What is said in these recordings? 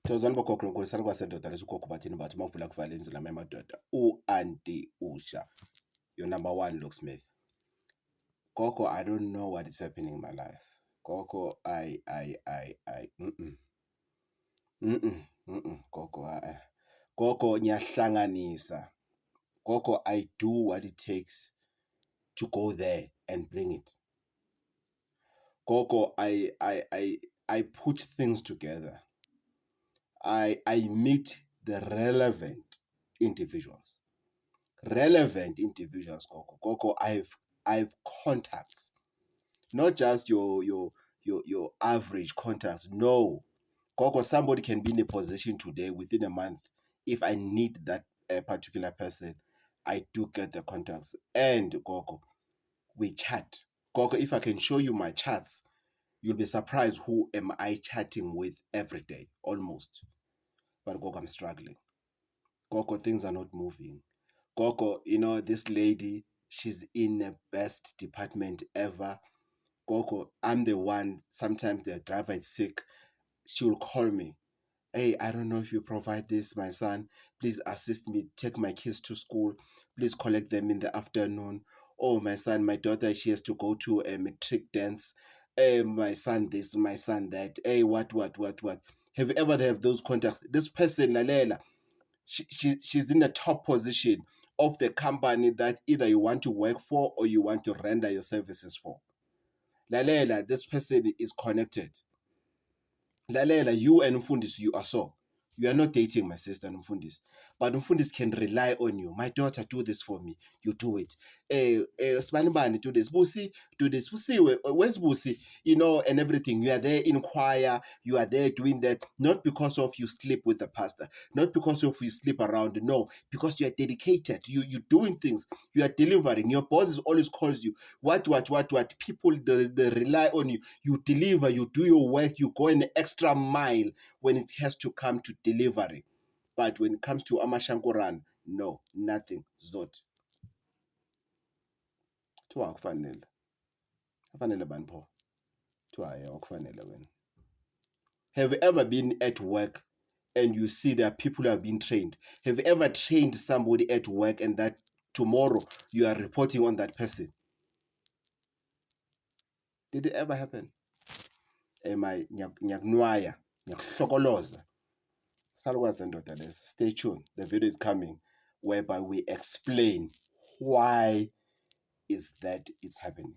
Tozani bokhokho nkosana kwasendoda lesikhokho bathini bathi mawuvula kuvala emzini lami emadoda u-anti Usha, your number one locksmith. Gogo, I don't know what is happening in my life. Gogo, Gogo, Gogo ngiyahlanganisa. Gogo, I do what it takes to go there and bring it. Gogo, I put things together. I meet the relevant individuals. Gogo. Gogo, I've contacts. Not just your average contacts. No. Gogo, somebody can be in a position today within a month. If I need that particular person, I do get the contacts. And Gogo, we chat. Gogo, if I can show you my chats, you'll be surprised who am I chatting with every day, almost. But Gogo, I'm struggling. Gogo, things are not moving. Gogo, this lady, she's in the best department ever. Gogo, I'm the one, sometimes the driver is sick. She will call me. Hey, I don't know if you provide this, my son. Please assist me, take my kids to school. Please collect them in the afternoon. Oh, my son, my daughter, she has to go to a matric dance. Hey, my son, this, my son, that. Hey, what? Have you ever have those contacts? This person, Lalela, she's in the top position of the company that either you want to work for or you want to render your services for. Lalela, this person is connected. Lalela, you and Mfundis, you are so. You are not dating my sister, Mfundis. But Mfundis can rely on you. My daughter, do this for me. You do it. Spanibani, do this. Busi, do this. Busi, where's Busi? And everything. You are there in choir. You are there doing that. Not because of you sleep with the pastor. Not because of you sleep around. No. Because you are dedicated. You're doing things. You are delivering. Your boss always calls you. What? People, they rely on you. You deliver. You do your work. You go an extra mile when it has to come to delivery. But when it comes to Amashankoran, no, nothing. Zot. Tuwa akufanele. Afanele banpho. Tuwa akufanele wena. Have you ever been at work and you see there are people who have been trained? Have you ever trained somebody at work and that tomorrow you are reporting on that person? Did it ever happen? Am I nyakunwaya, nyakuhlokoloza? Stay tuned. The video is coming whereby we explain why is that it's happening.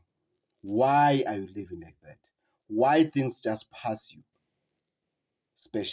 Why are you living like that? Why things just pass you? Special.